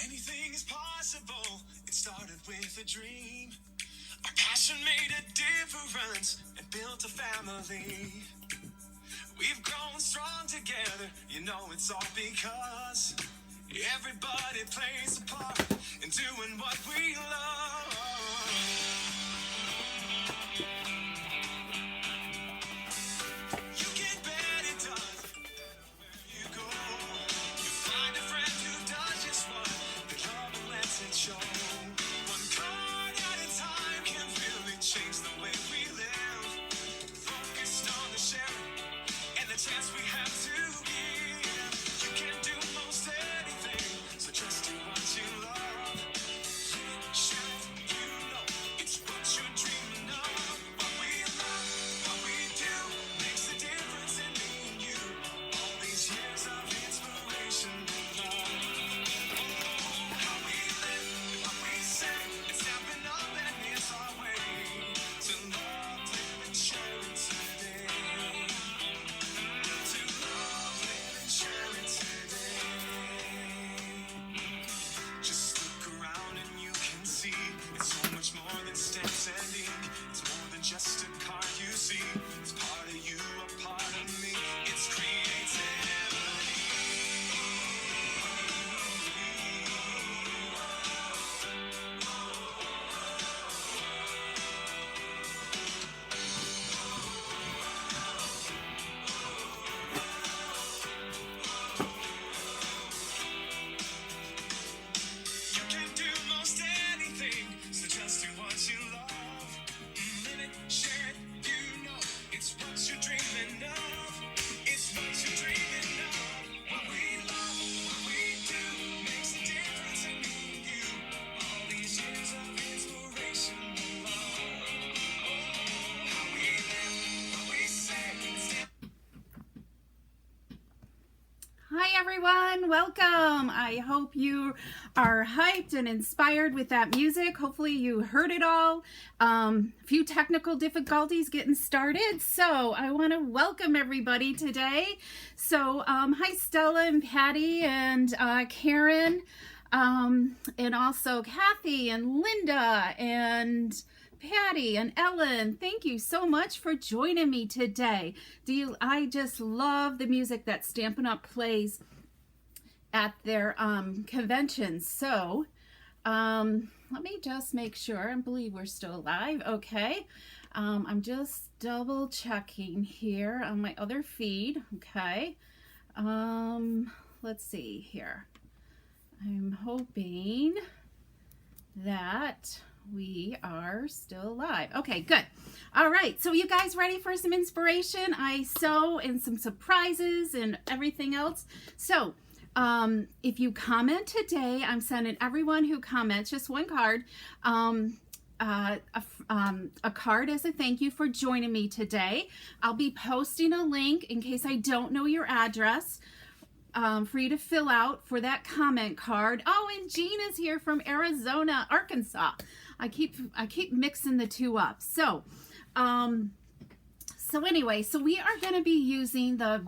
Anything is possible. It started with a dream. Our passion made a difference and built a family. We've grown strong together. You know it's all because everybody plays a part in doing what we love. You can bet it does. Where you go, you find a friend who does just what they love and lets it show. One card at a time can really change the way we live. Focused on the sharing and the chance we have to give. You can do most anything, so just do what you love. Share it, you know it's what you're dreaming of. What we love, what we do, makes a difference in me and you. All these years of inspiration and love. How we live, what we say, it's stepping up and it's our way to love, live, and share it today. To love, live, and share it today. Just look around and you can see it's so much more than stamps and ink. It's more than just a card you see. It's part of you, a part of me. It's creativity. You can do most anything, so just do what you love. Live it, share it, you know it's what you're dreaming of. It's what you're dreaming of. What we love, what we do, makes a difference in me and you. All these years of inspiration and love. How we live, what we say, Hi everyone, welcome. I hope you are hyped and inspired with that music. Hopefully you heard it all. A few technical difficulties getting started, so I want to welcome everybody today. So hi Stella and Patty and Karen, and also Kathy and Linda and Patty and Ellen. Thank you so much for joining me today. I just love the music that Stampin' Up plays at their conventions. So let me just make sure. I believe we're still live. Okay. I'm just double checking here on my other feed. Okay. Let's see here. I'm hoping that we are still live. Okay, good. All right, so you guys ready for some inspiration? I sew and some surprises and everything else. So if you comment today, I'm sending everyone who comments just one card, a card as a thank you for joining me today. I'll be posting a link in case I don't know your address, for you to fill out for that comment card. Oh, and Jean is here from Arizona, Arkansas. I keep mixing the two up. So anyway, so we are going to be using the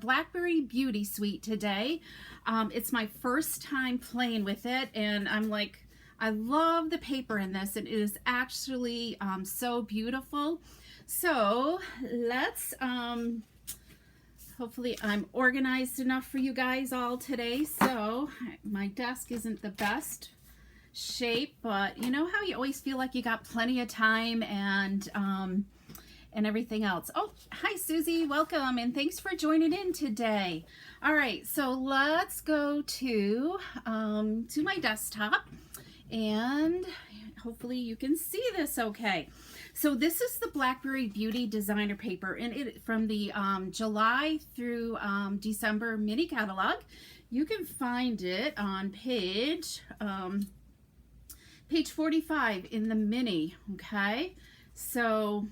Blackberry Beauty Suite today. It's my first time playing with it, and I love the paper in this, and it is actually so beautiful. So let's hopefully I'm organized enough for you guys all today. So my desk isn't the best shape, but you know how you always feel like you got plenty of time and everything else. Oh, hi Susie, welcome, and thanks for joining in today. All right, so let's go to my desktop, and hopefully you can see this okay. So this is the Blackberry Beauty designer paper, and it from the July through December mini catalog. You can find it on page 45 in the mini. Okay, so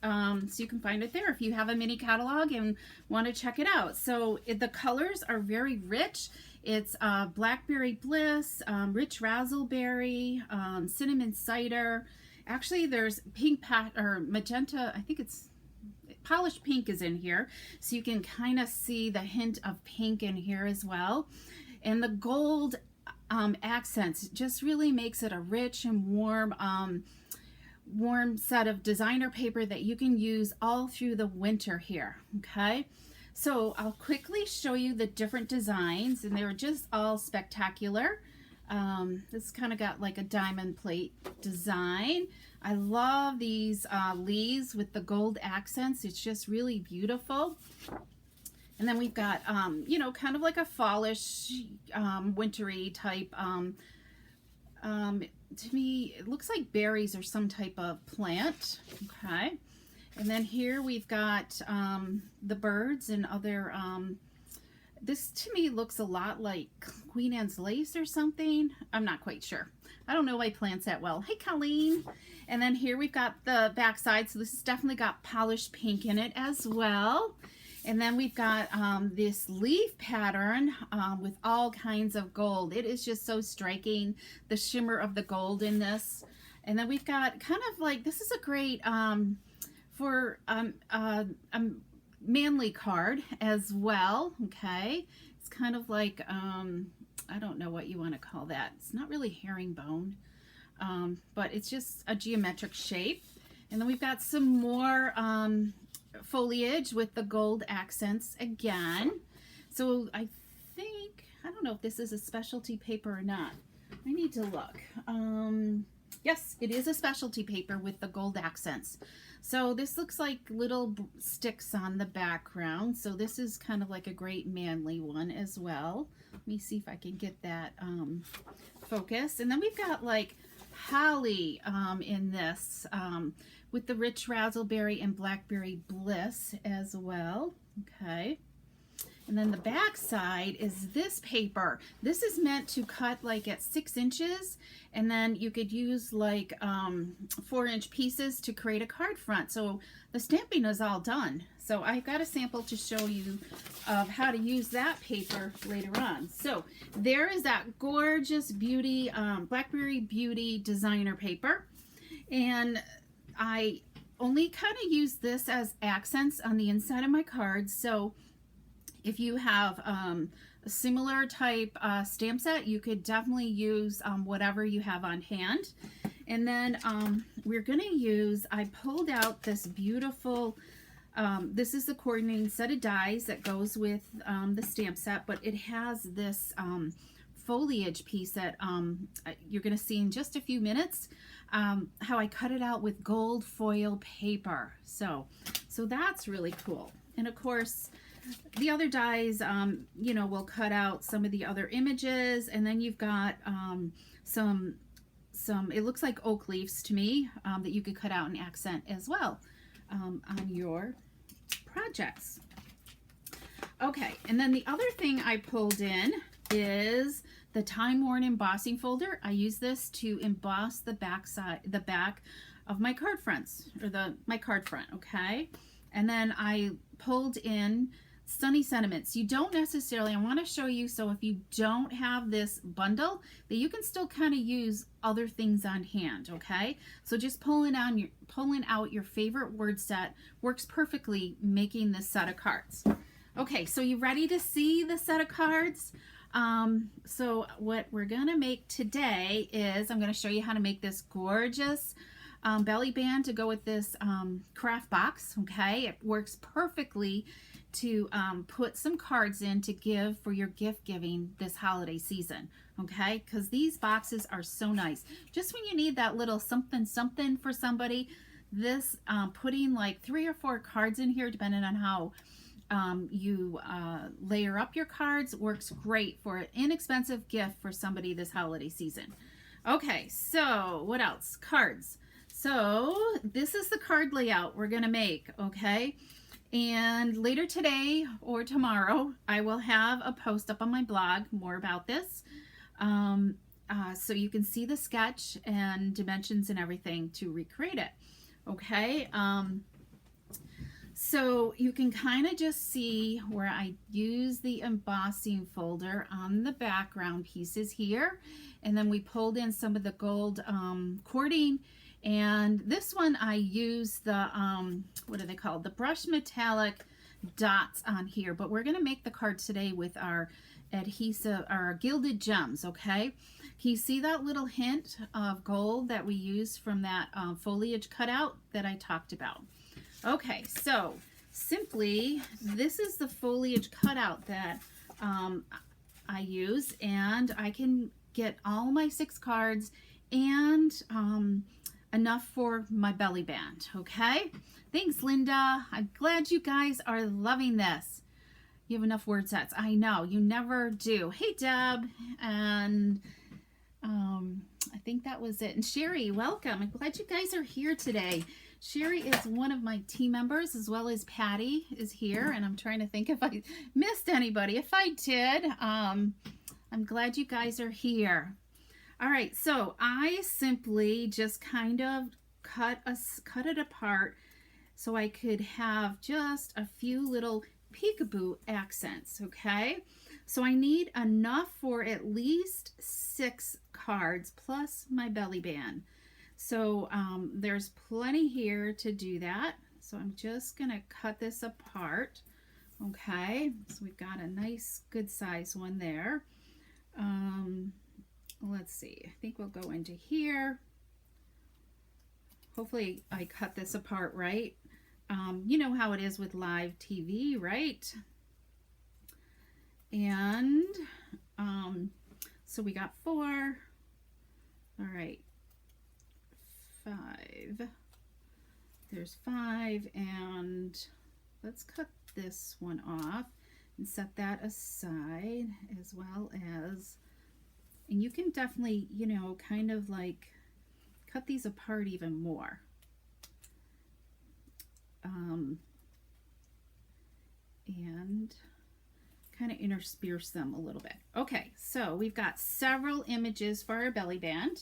you can find it there if you have a mini catalog and want to check it out. So the colors are very rich. It's Blackberry Bliss, Rich Razzleberry, Cinnamon Cider. Actually, there's pink or magenta. I think it's polished pink is in here, so you can kind of see the hint of pink in here as well. And the gold accents just really makes it a rich and warm set of designer paper that you can use all through the winter here. Okay, so I'll quickly show you the different designs, and they're just all spectacular. This kind of got like a diamond plate design. I love these leaves with the gold accents. It's just really beautiful. And then we've got, you know, kind of like a fallish, wintry type. To me, it looks like berries or some type of plant. Okay. And then here we've got the birds and other, this to me looks a lot like Queen Anne's lace or something. I'm not quite sure. I don't know my plants that well. Hey, Colleen. And then here we've got the back side. So this has definitely got polished pink in it as well. And then we've got this leaf pattern with all kinds of gold. It is just so striking, the shimmer of the gold in this. And then we've got kind of like, this is a great for a manly card as well. Okay, it's kind of like, I don't know what you want to call that. It's not really herringbone, but it's just a geometric shape. And then we've got some more foliage with the gold accents again. So I don't know if this is a specialty paper or not. I need to look. Yes, it is a specialty paper with the gold accents. So this looks like little sticks on the background. So this is kind of like a great manly one as well. Let me see if I can get that focused. And then we've got like holly in this with the rich razzleberry and blackberry bliss as well. Okay. And then the back side is this paper. This is meant to cut like at 6 inches, and then you could use like 4-inch pieces to create a card front. So the stamping is all done. So I got a sample to show you of how to use that paper later on. So there is that gorgeous beauty, Blackberry Beauty designer paper. And I only kind of use this as accents on the inside of my cards. So if you have a similar type stamp set, you could definitely use whatever you have on hand. And then we're going to use, I pulled out this beautiful, this is the coordinating set of dies that goes with the stamp set, but it has this foliage piece that you're going to see in just a few minutes, how I cut it out with gold foil paper. So that's really cool. And of course, the other dies, you know, will cut out some of the other images, and then you've got some it looks like oak leaves to me that you could cut out and accent as well on your projects. Okay, and then the other thing I pulled in is the time-worn embossing folder. I use this to emboss the back of my card fronts, or my card front. Okay, and then I pulled in Sunny Sentiments. You don't necessarily, I want to show you, so if you don't have this bundle, that you can still kind of use other things on hand. Okay, so just pulling out your favorite word set works perfectly making this set of cards. Okay, so you ready to see the set of cards? So what we're gonna make today is I'm gonna show you how to make this gorgeous belly band to go with this craft box. Okay, it works perfectly to put some cards in to give for your gift giving this holiday season. Okay, because these boxes are so nice. Just when you need that little something something for somebody, this putting like 3 or 4 cards in here, depending on how you layer up your cards, works great for an inexpensive gift for somebody this holiday season. Okay, so what else? Cards. So this is the card layout we're gonna make. Okay, and later today or tomorrow I will have a post up on my blog more about this, so you can see the sketch and dimensions and everything to recreate it. Okay, so you can kind of just see where I use the embossing folder on the background pieces here, and then we pulled in some of the gold cording. And this one I use the, what are they called? The brush metallic dots on here. But we're going to make the card today with our adhesive or Gilded Gems, okay? Can you see that little hint of gold that we used from that foliage cutout that I talked about? Okay, so simply, this is the foliage cutout that I use, and I can get all my 6 cards and enough for my belly band, okay? Thanks, Linda. I'm glad you guys are loving this. You have enough word sets. I know, you never do. Hey, Deb, and I think that was it. And Sherry, welcome. I'm glad you guys are here today. Sherry is one of my team members, as well as Patty is here, and I'm trying to think if I missed anybody. If I did, I'm glad you guys are here. All right, so I simply just kind of cut it apart so I could have just a few little peekaboo accents, okay? So I need enough for at least 6 cards plus my belly band. So there's plenty here to do that. So I'm just gonna cut this apart, okay? So we've got a nice good size one there. Let's see, I think we'll go into here. Hopefully I cut this apart right. You know how it is with live TV, right? And so we got 4. All right, 5. There's 5, and let's cut this one off and set that aside, as well as, and you can definitely, you know, kind of like cut these apart even more. And kind of intersperse them a little bit. Okay, so we've got several images for our belly band,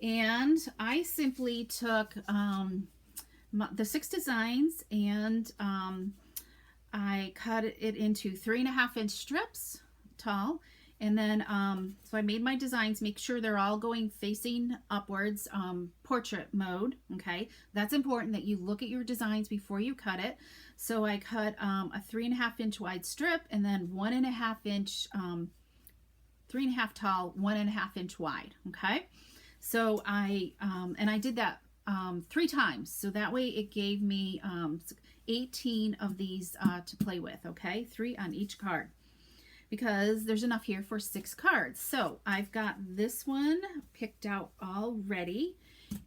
and I simply took the 6 designs, and I cut it into 3.5-inch strips tall, and then so I made my designs, make sure they're all going facing upwards, portrait mode, okay? That's important that you look at your designs before you cut it. So I cut a 3.5-inch wide strip, and then 1.5-inch, 3.5 tall, 1.5-inch wide, okay? So I did that 3 times, so that way it gave me 18 of these to play with, okay? 3 on each card, because there's enough here for 6 cards. So I've got this one picked out already,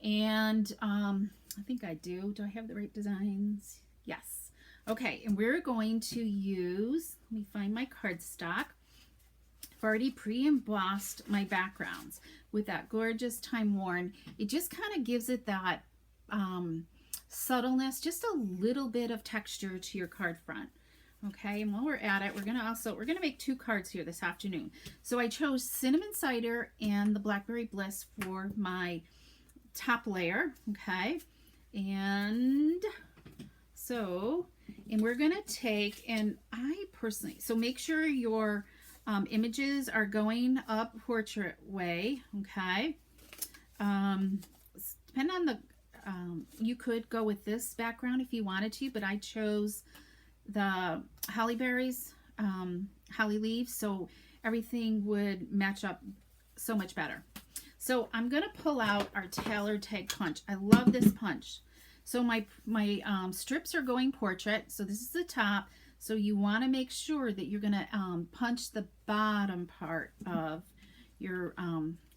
and I think I do. Do I have the right designs? Yes. Okay, and we're going to use, let me find my cardstock. I've already pre-embossed my backgrounds with that gorgeous Time Worn. It just kind of gives it that subtleness, just a little bit of texture to your card front. Okay, and while we're at it, we're gonna make 2 cards here this afternoon. So I chose Cinnamon Cider and the Blackberry Bliss for my top layer, okay? And so, and we're gonna take, and I personally, so make sure your images are going up portrait way, okay? Depending on the, you could go with this background if you wanted to, but I chose the holly berries, holly leaves, so everything would match up so much better. So I'm gonna pull out our Tailor Tag punch. I love this punch. So my strips are going portrait, so this is the top. So you want to make sure that you're gonna punch the bottom part of your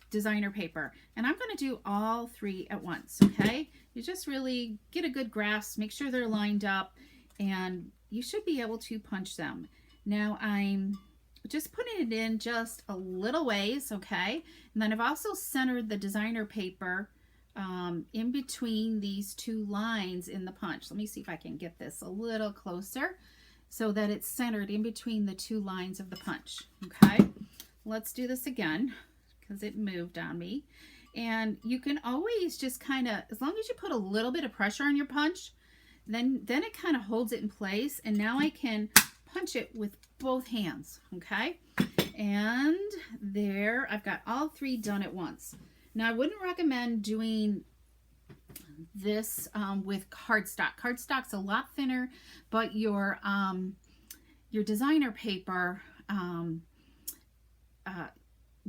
designer paper, and I'm gonna do all 3 at once. Okay, you just really get a good grasp, make sure they're lined up, and you should be able to punch them. Now I'm just putting it in just a little ways, okay? And then I've also centered the designer paper in between these 2 lines in the punch. Let me see if I can get this a little closer so that it's centered in between the 2 lines of the punch, okay? Let's do this again because it moved on me. And you can always just kind of, as long as you put a little bit of pressure on your punch, then it kind of holds it in place, and now I can punch it with both hands, okay? And there, I've got all 3 done at once. Now I wouldn't recommend doing this with cardstock. Cardstock's a lot thinner, but your designer paper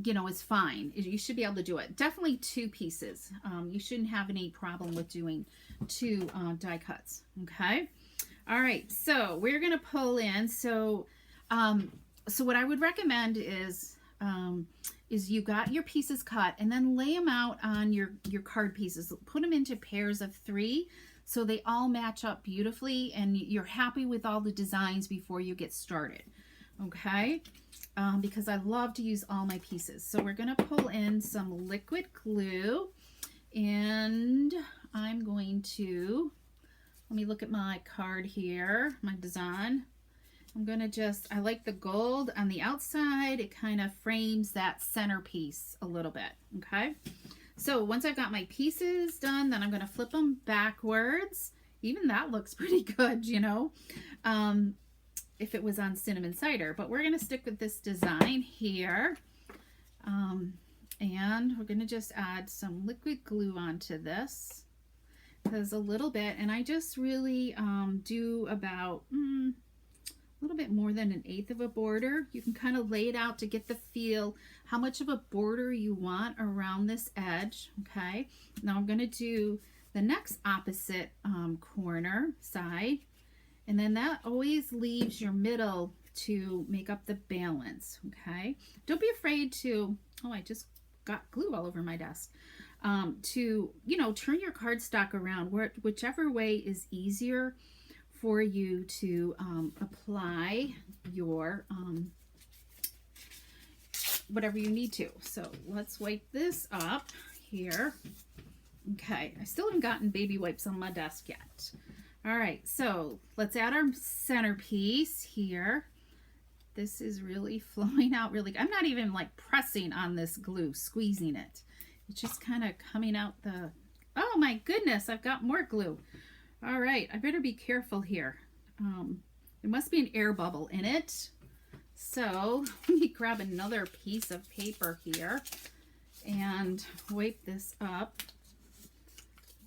you know, is fine. You should be able to do it. Definitely 2 pieces. You shouldn't have any problem with doing 2 die cuts. Okay. All right. So we're going to pull in. So what I would recommend is you got your pieces cut and then lay them out on your card pieces. Put them into pairs of 3 so they all match up beautifully and you're happy with all the designs before you get started. Okay. Because I love to use all my pieces. So we're going to pull in some liquid glue and I'm going to, let me look at my card here, my design. I'm going to just, I like the gold on the outside. It kind of frames that centerpiece a little bit. Okay. So once I've got my pieces done, then I'm going to flip them backwards. Even that looks pretty good, you know. If it was on cinnamon cider, but we're going to stick with this design here. And we're going to just add some liquid glue onto this because a little bit, and I just really do about a little bit more than 1/8 of a border. You can kind of lay it out to get the feel how much of a border you want around this edge. Okay, now I'm going to do the next opposite corner side. And then that always leaves your middle to make up the balance, okay? Don't be afraid to, oh, I just got glue all over my desk, to, you know, turn your cardstock around whichever way is easier for you to apply your, whatever you need to. So let's wipe this up here. Okay, I still haven't gotten baby wipes on my desk yet. All right, so let's add our centerpiece here. This is really flowing out really good. I'm not even like pressing on this glue, squeezing it. It's just kind of coming out the, oh my goodness, I've got more glue. All right, I better be careful here. There must be an air bubble in it. So let me grab another piece of paper here and wipe this up.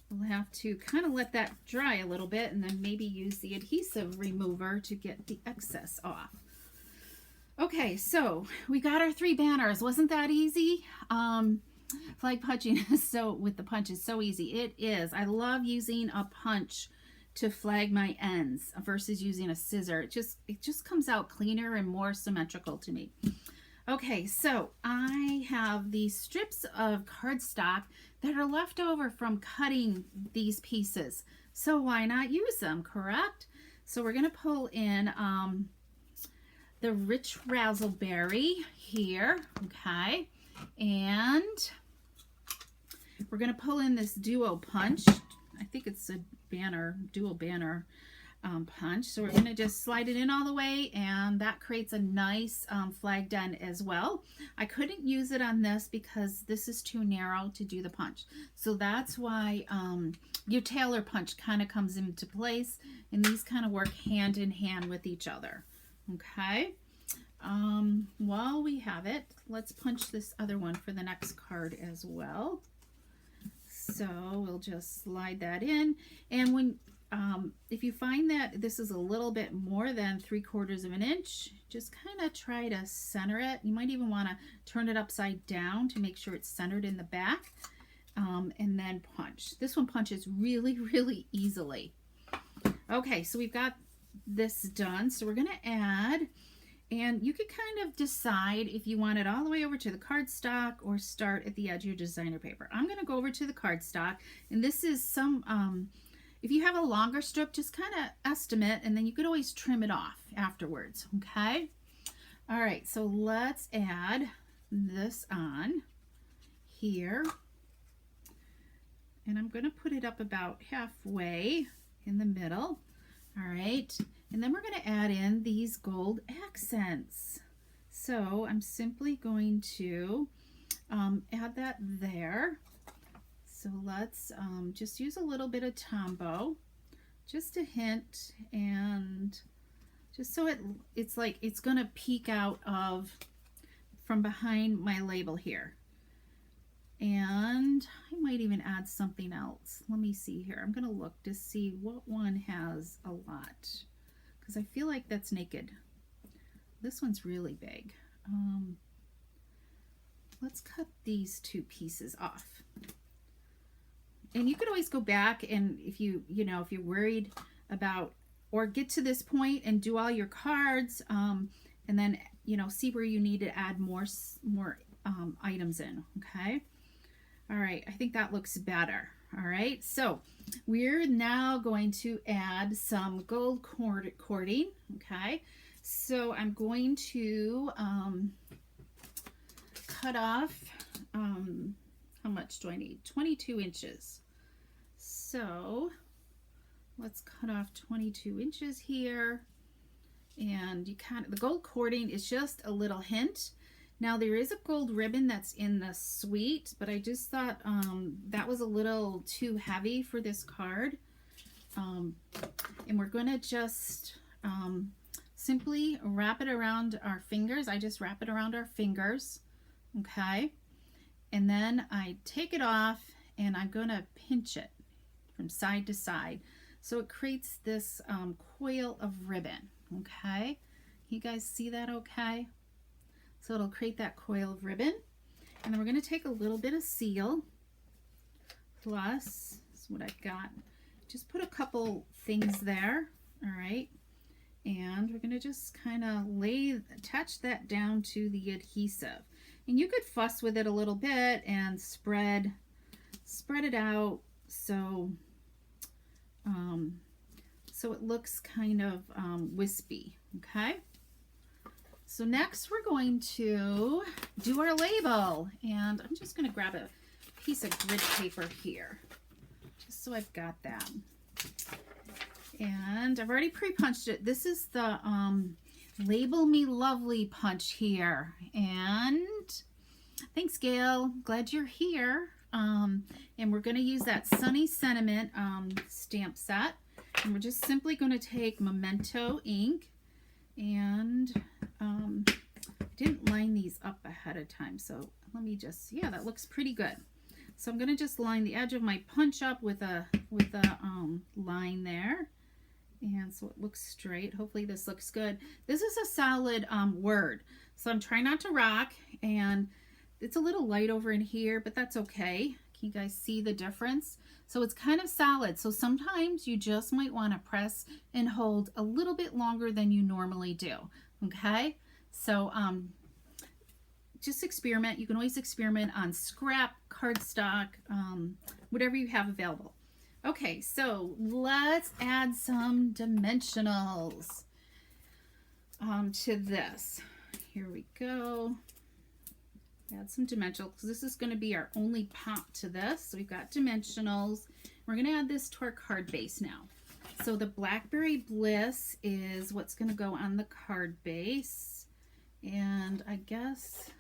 We'll have to kind of let that dry a little bit and then maybe use the adhesive remover to get the excess off. Okay, so we got our 3 banners. Wasn't that easy? Flag punching is so, with the punch is so easy. It is. I love using a punch to flag my ends versus using a scissor. It just comes out cleaner and more symmetrical to me. Okay, so I have these strips of cardstock that are left over from cutting these pieces. So why not use them, correct? So we're going to pull in the rich razzleberry here, okay? And we're going to pull in this duo punch. I think it's a banner, dual banner punch. So we're going to just slide it in all the way, and that creates a nice flag den as well. I couldn't use it on this because this is too narrow to do the punch. So that's why your tailor punch kind of comes into place, and these kind of work hand in hand with each other. Okay. While we have it, let's punch this other one for the next card as well. So we'll just slide that in, and when if you find that this is a little bit more than 3/4 of an inch, just kind of try to center it. You might even want to turn it upside down to make sure it's centered in the back, and then punch. This one punches really, really easily. Okay, so we've got this done. So we're going to add, and you could kind of decide if you want it all the way over to the cardstock or start at the edge of your designer paper. I'm going to go over to the cardstock, and this is some, if you have a longer strip, just kind of estimate, and then you could always trim it off afterwards, okay? All right, so let's add this on here, and I'm going to put it up about halfway in the middle. All right, and then we're going to add in these gold accents. So I'm simply going to add that there. So let's just use a little bit of Tombow, just a hint, and just so it's like it's going to peek out of from behind my label here. And I might even add something else. Let me see here. I'm going to look to see what one has a lot, because I feel like that's naked. This one's really big. let's cut these two pieces off. And you could always go back and if you're worried about, or get to this point and do all your cards, and then, see where you need to add more items in, okay? All right, I think that looks better. All right, so we're now going to add some gold cording, okay? So I'm going to cut off, how much do I need? 22 inches. So let's cut off 22 inches here. And the gold cording is just a little hint. Now there is a gold ribbon that's in the suite, but I just thought that was a little too heavy for this card. And we're gonna just simply wrap it around our fingers. I just wrap it around our fingers, okay? And then I take it off and I'm gonna pinch it from side to side. So it creates this coil of ribbon, okay? You guys see that okay? So it'll create that coil of ribbon. And then we're gonna take a little bit of seal, plus, that's what I've got. Just put a couple things there, all right? And we're gonna just kind of attach that down to the adhesive. And you could fuss with it a little bit and spread it out so it looks kind of wispy, okay? So next we're going to do our label, and I'm just going to grab a piece of grid paper here, just so I've got that. And I've already pre-punched it. This is the Label Me Lovely punch here. And thanks, Gail. Glad you're here. And we're going to use that Sunny Sentiment stamp set. And we're just simply going to take Memento ink, and didn't line these up ahead of time, so let me just, yeah, that looks pretty good. So I'm going to just line the edge of my punch up with a line there, and so it looks straight. Hopefully this looks good. This is a solid word, so I'm trying not to rock, and it's a little light over in here, but that's okay. Can you guys see the difference? So it's kind of solid. So sometimes you just might want to press and hold a little bit longer than you normally do. Okay. So just experiment. You can always experiment on scrap, cardstock, whatever you have available. Okay. So let's add some dimensionals to this. Here we go. Add some dimensionals, because this is going to be our only pop to this. So we've got dimensionals. We're going to add this to our card base now. So the Blackberry Bliss is what's going to go on the card base. And I guess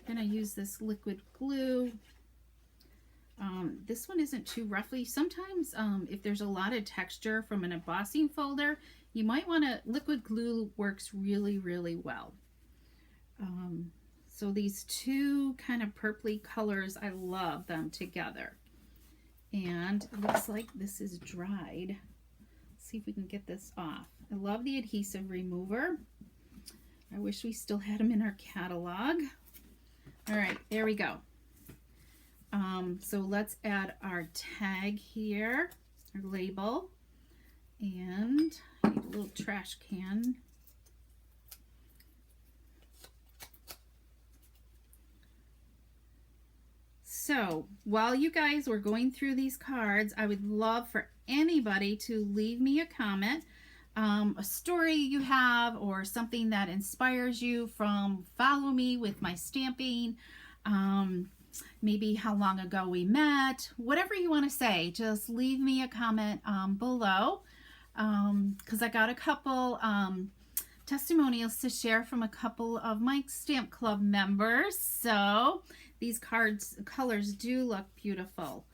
I'm going to use this liquid glue. This one isn't too roughly. Sometimes if there's a lot of texture from an embossing folder, you might want to, liquid glue works really, really well. So these two kind of purpley colors, I love them together. And it looks like this is dried. Let's see if we can get this off. I love the adhesive remover. I wish we still had them in our catalog. All right, there we go. So let's add our tag here, our label, and I need a little trash can. So while you guys were going through these cards, I would love for anybody to leave me a comment, a story you have, or something that inspires you from follow me with my stamping, maybe how long ago we met, whatever you want to say, just leave me a comment below, because I got a couple testimonials to share from a couple of my Stamp Club members. So these colors do look beautiful.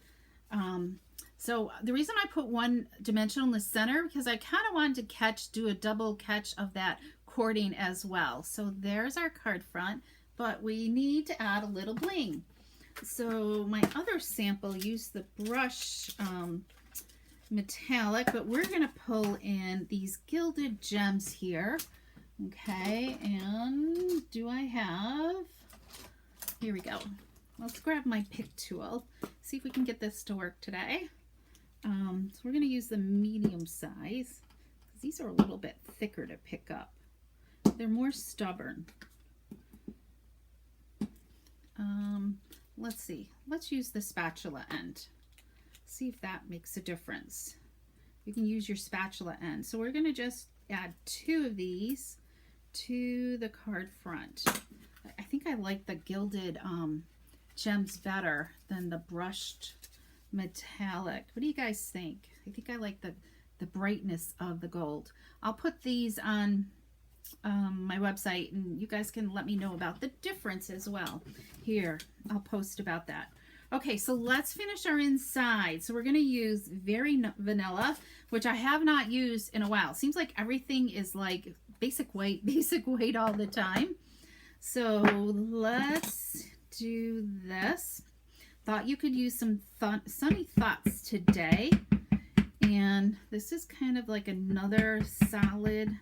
So the reason I put one dimensional in the center, because I kind of wanted to do a double catch of that cording as well. So there's our card front, but we need to add a little bling. So my other sample used the brush metallic, but we're going to pull in these Gilded Gems here. Okay, and do I have, here we go. Let's grab my pick tool, see if we can get this to work today. So we're going to use the medium size, because these are a little bit thicker to pick up. They're more stubborn. Let's see. Let's use the spatula end. See if that makes a difference. You can use your spatula end. So we're going to just add 2 of these to the card front. I think I like the Gilded Gems better than the brushed metallic. What do you guys think? I think I like the brightness of the gold. I'll put these on my website, and you guys can let me know about the difference as well. Here, I'll post about that. Okay, so let's finish our inside. So we're going to use Very Vanilla, which I have not used in a while. Seems like everything is like basic weight all the time. So let's do this. Thought you could use some sunny thoughts today. And this is kind of like another solid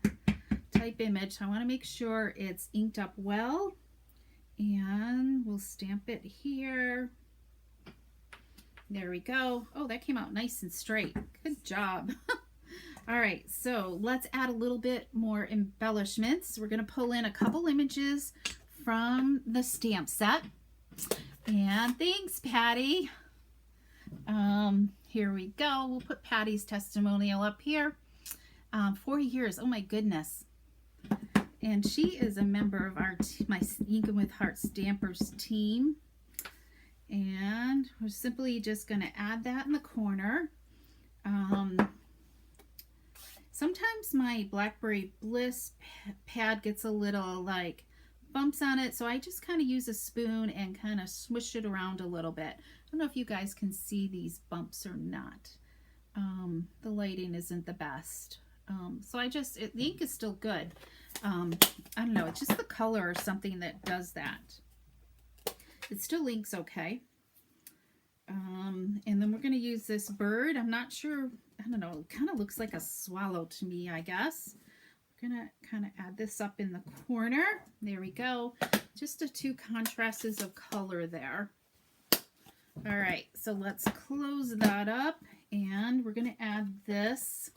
type image. So I want to make sure it's inked up well. And we'll stamp it here. There we go. Oh, that came out nice and straight. Good job. All right, so let's add a little bit more embellishments. We're going to pull in a couple images from the stamp set. And thanks, Patty. Here we go. We'll put Patty's testimonial up here. 4 years. Oh my goodness. And she is a member of my Inkin with Heart Stampers team. And we're simply just going to add that in the corner. Sometimes my Blackberry Bliss pad gets a little like bumps on it, so I just kind of use a spoon and kind of swish it around a little bit. I don't know if you guys can see these bumps or not. The lighting isn't the best. So the ink is still good. I don't know, it's just the color or something that does that. It still inks okay. And then we're going to use this bird. I'm not sure, I don't know, it kind of looks like a swallow to me, I guess. We're going to kind of add this up in the corner. There we go. Just the 2 contrasts of color there. All right, so let's close that up, and we're going to add this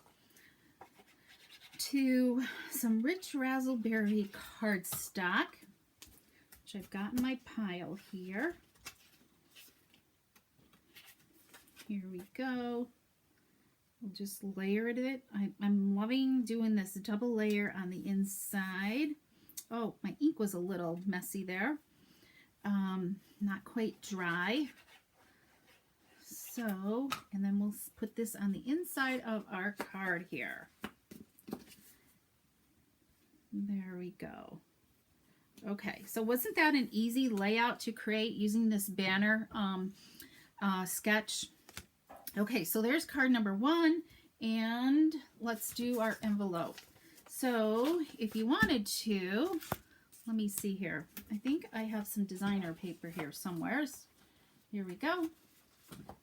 to some rich raspberry cardstock, which I've got in my pile here. Here we go. We'll just layer it. I'm loving doing this double layer on the inside. Oh, my ink was a little messy there. Not quite dry. So, and then we'll put this on the inside of our card here. There we go. Okay, so wasn't that an easy layout to create using this banner sketch? Okay, so there's card number 1, and let's do our envelope. So if you wanted to, let me see here. I think I have some designer paper here somewheres. Here we go.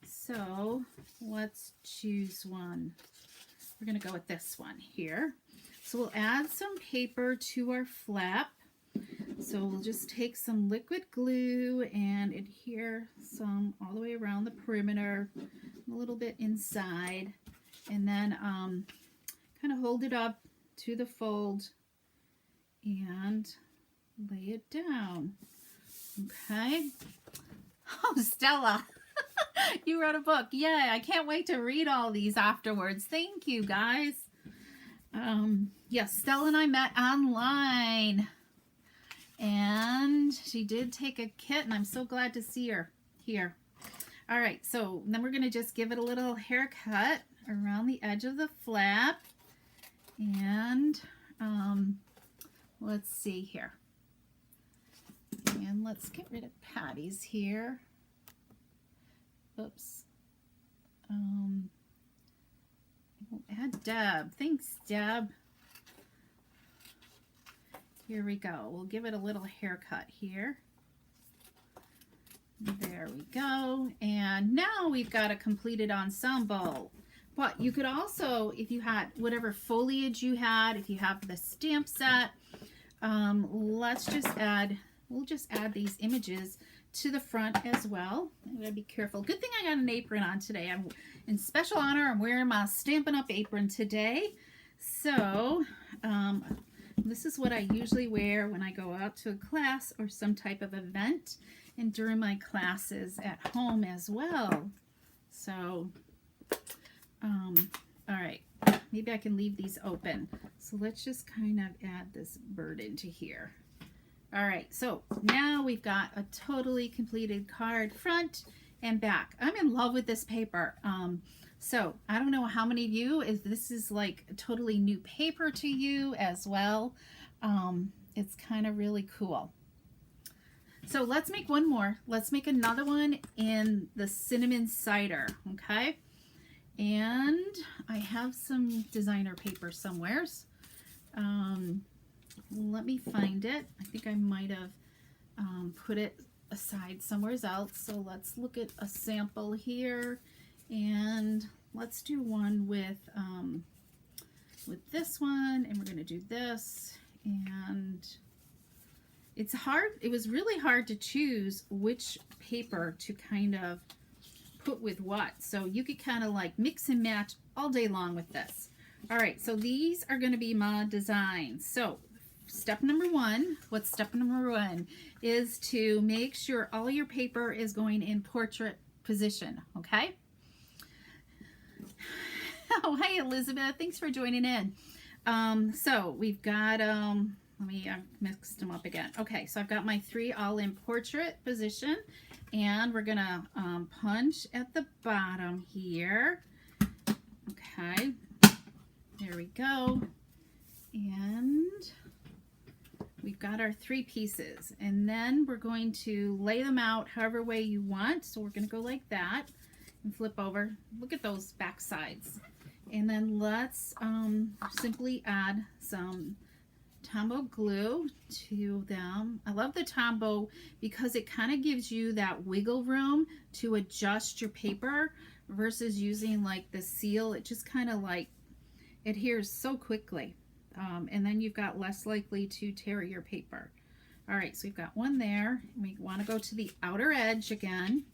So let's choose one. We're going to go with this one here. So we'll add some paper to our flap. So we'll just take some liquid glue and adhere some all the way around the perimeter, a little bit inside, and then kind of hold it up to the fold and lay it down. Okay. Oh, Stella, you wrote a book. Yay, I can't wait to read all these afterwards. Thank you, guys. Yes, Stella and I met online. And she did take a kit, and I'm so glad to see her here. All right, so then we're going to just give it a little haircut around the edge of the flap. And let's see here. And let's get rid of Patty's here. Oops. We'll add Deb. Thanks, Deb. Here we go. We'll give it a little haircut here. There we go. And now we've got a completed ensemble. But you could also, if you had whatever foliage you had, if you have the stamp set, we'll just add these images to the front as well. I'm going to be careful. Good thing I got an apron on today. I'm in special honor. I'm wearing my Stampin' Up! Apron today. So this is what I usually wear when I go out to a class or some type of event, and during my classes at home as well. So, all right, maybe I can leave these open. So let's just kind of add this bird into here. All right, so now we've got a totally completed card, front and back. I'm in love with this paper. So I don't know how many of you, if this is like a totally new paper to you as well. It's kind of really cool. So let's make one more. Let's make another one in the cinnamon cider, okay? And I have some designer paper somewheres. Let me find it. I think I might have put it aside somewhere else. So let's look at a sample here, and let's do one with this one, and we're going to do this. And it's hard. It was really hard to choose which paper to kind of put with what. So you could kind of like mix and match all day long with this. All right, so these are going to be my designs. So step number one, what's step number one, is to make sure all your paper is going in portrait position, okay? Oh, hi Elizabeth, thanks for joining in. So we've got, I've mixed them up again. Okay, so I've got my three all in portrait position, and we're gonna punch at the bottom here. Okay, there we go. And we've got our three pieces, and then we're going to lay them out however way you want. So we're going to go like that and flip over. Look at those back sides. And then let's simply add some Tombow glue to them. I love the Tombow because it kind of gives you that wiggle room to adjust your paper versus using like the seal. It just kind of like adheres so quickly. And then you've got less likely to tear your paper. All right, so we've got one there. We want to go to the outer edge again,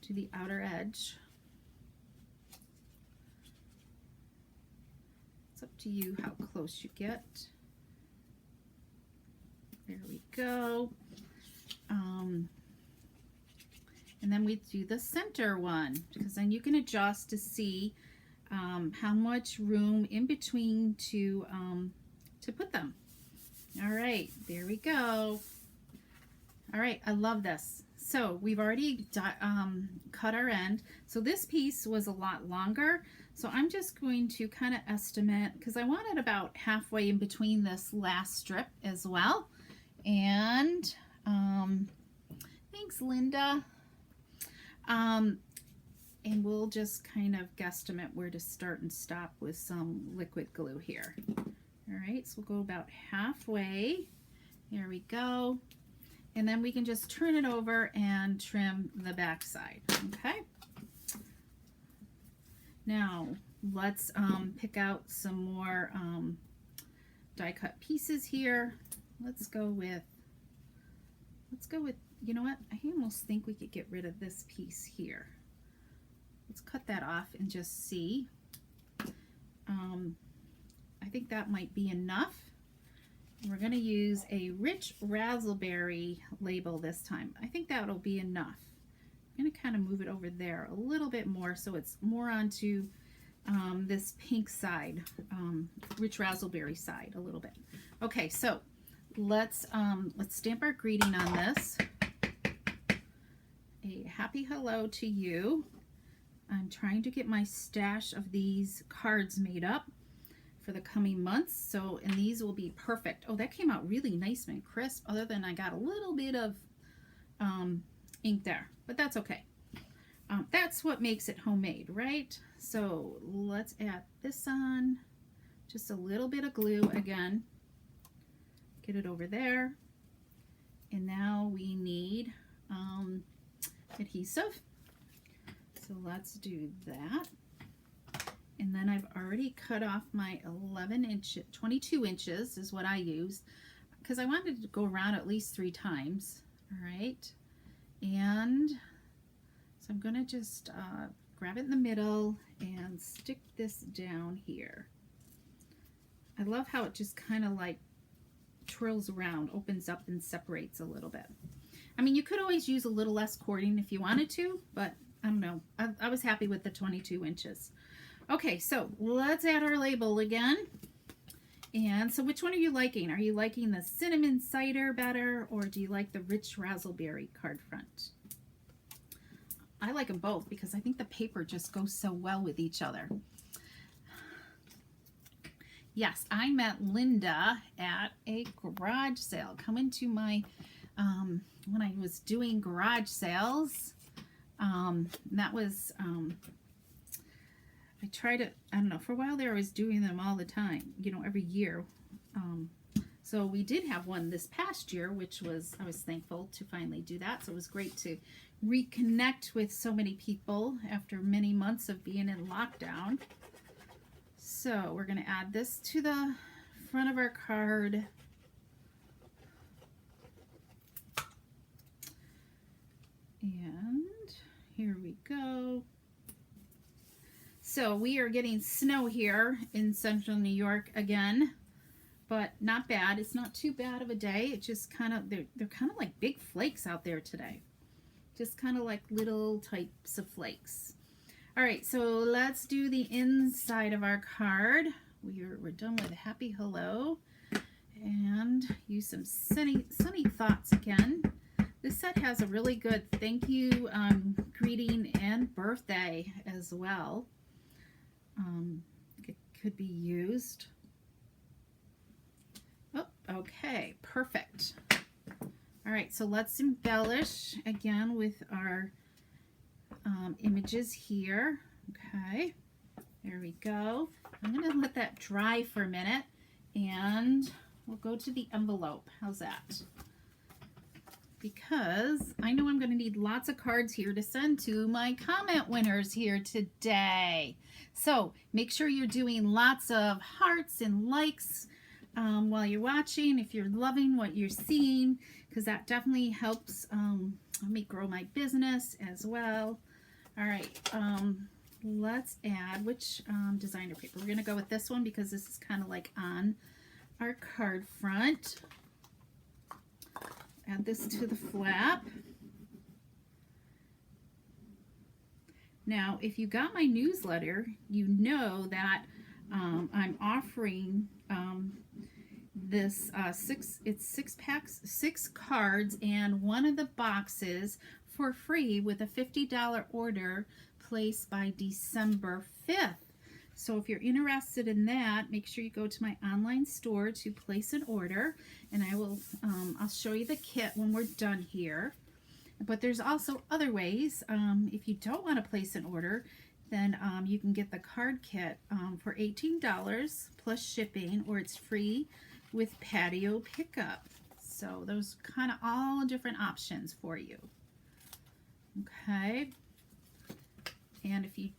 to the outer edge. It's up to you how close you get. There we go. And then we do the center one, because then you can adjust to see how much room in between to put them. All right, there we go. All right, I love this. So we've already cut our end. So this piece was a lot longer. So I'm just going to kind of estimate, because I want it about halfway in between this last strip as well. And thanks, Linda. And we'll just kind of guesstimate where to start and stop with some liquid glue here. All right, so we'll go about halfway. There we go. And then we can just turn it over and trim the back side, okay? Now, let's pick out some more die cut pieces here. Let's go with, you know what? I almost think we could get rid of this piece here. Let's cut that off and just see. I think that might be enough. We're going to use a rich raspberry label this time. I think that'll be enough. I'm going to kind of move it over there a little bit more so it's more onto this pink side, rich raspberry side a little bit. Okay, so let's stamp our greeting on this. A happy hello to you. I'm trying to get my stash of these cards made up for the coming months. So, and these will be perfect. Oh, that came out really nice and crisp, other than I got a little bit of ink there, but that's okay. That's what makes it homemade, right? So let's add this on, just a little bit of glue again, get it over there. And now we need adhesive. So let's do that. And then I've already cut off my 22 inches is what I used, because I wanted to go around at least 3 times. All right. And so I'm going to just grab it in the middle and stick this down here. I love how it just kind of like twirls around, opens up and separates a little bit. I mean, you could always use a little less cording if you wanted to, but I don't know. I was happy with the 22 inches. Okay, so let's add our label again. And so which one are you liking? Are you liking the cinnamon cider better, or do you like the rich raspberry card front? I like them both because I think the paper just goes so well with each other. Yes, I met Linda at a garage sale. Come into my, when I was doing garage sales, that was, I tried it, I don't know, for a while there I was doing them all the time, you know, every year. So we did have one this past year, which was, I was thankful to finally do that. So it was great to reconnect with so many people after many months of being in lockdown. So we're going to add this to the front of our card. And here we go. So we are getting snow here in central New York again, but not bad. It's not too bad of a day. It just kind of, they're kind of like big flakes out there today. Just kind of like little types of flakes. All right, so let's do the inside of our card. We're done with happy hello, and use some sunny thoughts again. This set has a really good thank you greeting and birthday as well. It could be used. Oh, okay, perfect. All right, so let's embellish again with our images here. Okay, there we go. I'm going to let that dry for a minute, and we'll go to the envelope. How's that? Because I know I'm going to need lots of cards here to send to my comment winners here today. So make sure you're doing lots of hearts and likes while you're watching, if you're loving what you're seeing, because that definitely helps me grow my business as well. All right, let's add which designer paper. We're going to go with this one because this is kind of like on our card front. Add this to the flap. Now, if you got my newsletter, you know that I'm offering this six packs, 6 cards, and one of the boxes for free with a $50 order placed by December 5th. So if you're interested in that, make sure you go to my online store to place an order, and I will I'll show you the kit when we're done here. But there's also other ways. If you don't want to place an order, then you can get the card kit for $18 plus shipping, or it's free with patio pickup. So those kind of all different options for you. Okay, and if you,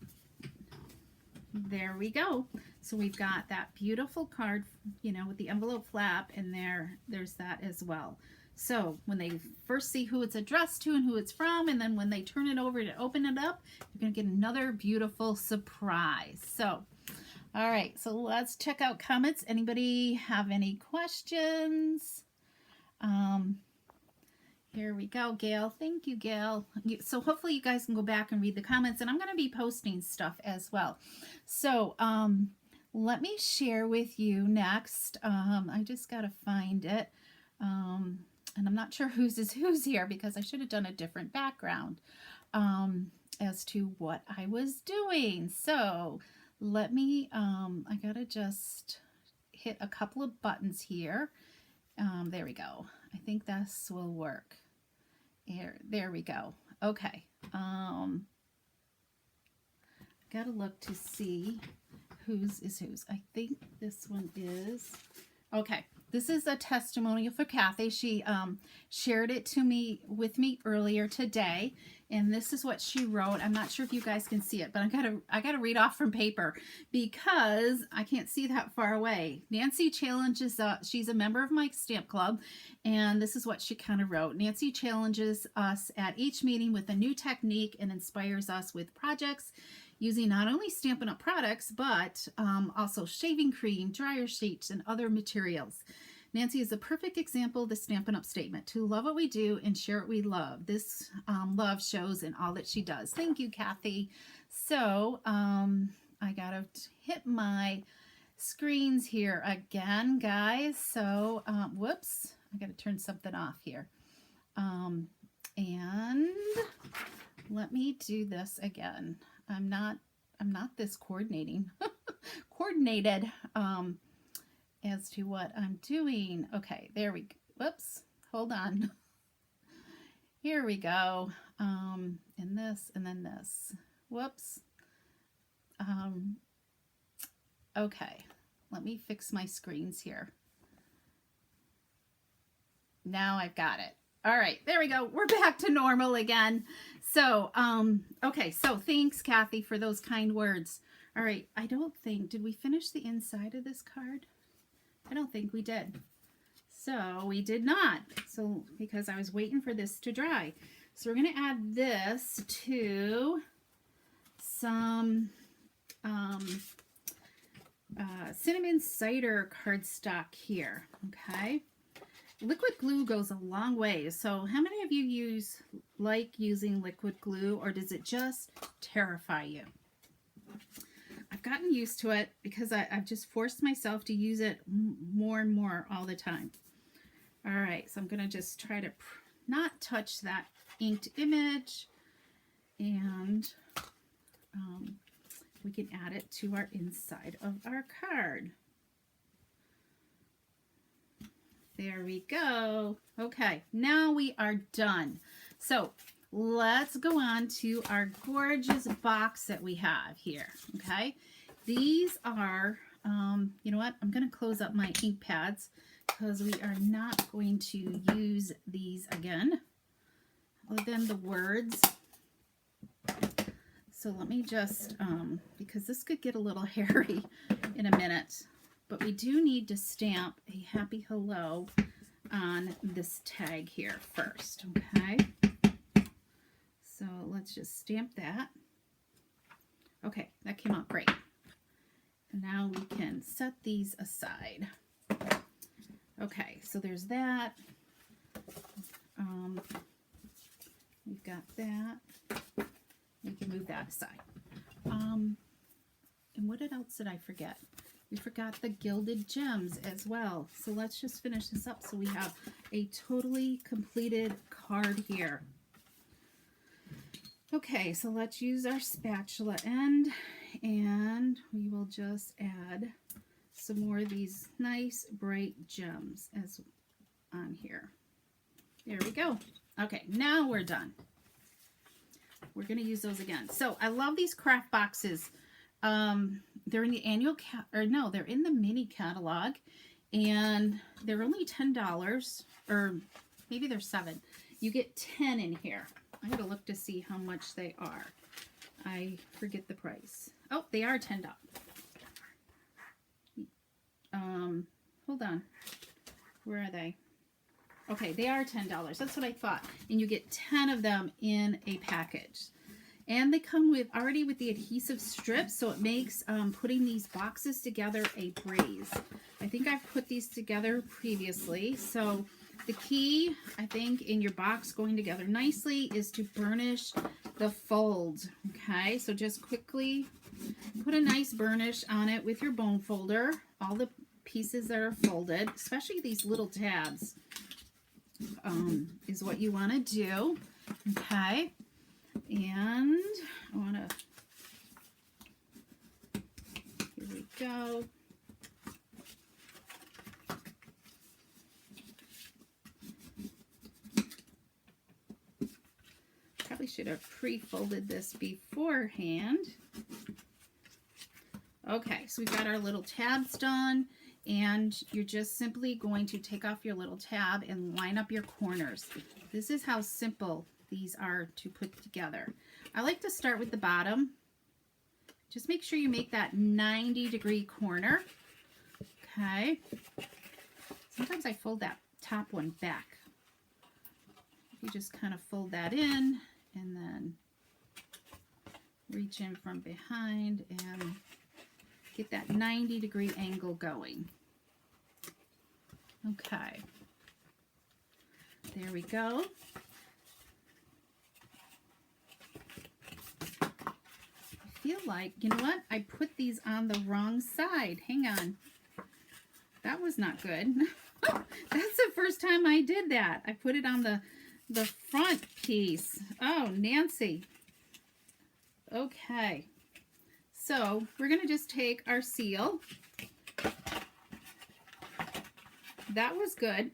there we go. So we've got that beautiful card, you know, with the envelope flap, and there's that as well. So when they first see who it's addressed to and who it's from, and then when they turn it over to open it up, you're going to get another beautiful surprise. So, all right, so let's check out comments. Anybody have any questions? Here we go, Gail. Thank you, Gail. So hopefully you guys can go back and read the comments, and I'm going to be posting stuff as well. So let me share with you next. I just got to find it. And I'm not sure whose is whose here because I should have done a different background as to what I was doing. So let me, I got to just hit a couple of buttons here. There we go. I think this will work. There we go. Okay. Gotta look to see whose is whose. I think this one is. Okay. This is a testimonial for Kathy. She shared it with me earlier today, and this is what she wrote. I'm not sure if you guys can see it, but I gotta read off from paper because I can't see that far away. Nancy challenges she's a member of my stamp club, and this is what she kind of wrote. Nancy challenges us at each meeting with a new technique and inspires us with projects using not only Stampin' Up! Products, but also shaving cream, dryer sheets, and other materials. Nancy is a perfect example of the Stampin' Up! Statement, to love what we do and share what we love. This love shows in all that she does. Thank you, Kathy. So I gotta hit my screens here again, guys. So, whoops, I gotta turn something off here. And let me do this again. I'm not this coordinated as to what I'm doing. Okay, there we go. Whoops, hold on. Here we go. And this, and then this. Whoops. Okay, let me fix my screens here. Now I've got it. All right, there we go. We're back to normal again. So, okay, so thanks, Kathy, for those kind words. All right, I don't think, did we finish the inside of this card? I don't think we did. So we did not. So, because I was waiting for this to dry. So we're going to add this to some cinnamon cider cardstock here, okay? Liquid glue goes a long way. So how many of you like using liquid glue, or does it just terrify you? I've gotten used to it because I've just forced myself to use it more and more all the time. All right, so I'm going to just try to not touch that inked image, and we can add it to our inside of our card. There we go. Okay, now we are done. So let's go on to our gorgeous box that we have here, okay? These are, you know what? I'm going to close up my ink pads because we are not going to use these again, other than the words. So let me just, because this could get a little hairy in a minute, but we do need to stamp a happy hello on this tag here first, okay? So let's just stamp that. Okay, that came out great. And now we can set these aside. Okay, so there's that. We've got that. We can move that aside. And what else did I forget? We forgot the Gilded Gems as well. So let's just finish this up so we have a totally completed card here. Okay, so let's use our spatula end, and we will just add some more of these nice bright gems as on here. There we go. Okay, now we're done. We're going to use those again. So I love these craft boxes. They're in the annual they're in the mini catalog, and they're only $10, or maybe they're $7. You get 10 in here. I gotta look to see how much they are. I forget the price. Oh, they are $10. Hold on. Where are they? Okay, they are $10. That's what I thought. And you get 10 of them in a package. And they come already with the adhesive strips, so it makes putting these boxes together a breeze. I think I've put these together previously. So the key, I think, in your box going together nicely is to burnish the folds. Okay, so just quickly put a nice burnish on it with your bone folder. All the pieces that are folded, especially these little tabs, is what you want to do. Okay. And I want to, here we go. Probably should have pre-folded this beforehand. Okay, so we've got our little tabs done, and you're just simply going to take off your little tab and line up your corners. This is how simple these are to put together. I like to start with the bottom. Just make sure you make that 90-degree corner. Okay. Sometimes I fold that top one back. You just kind of fold that in and then reach in from behind and get that 90-degree angle going. Okay. There we go. I feel like, you know what? I put these on the wrong side. Hang on. That was not good. That's the first time I did that. I put it on the front piece. Oh, Nancy. Okay. So we're going to just take our seal. That was good.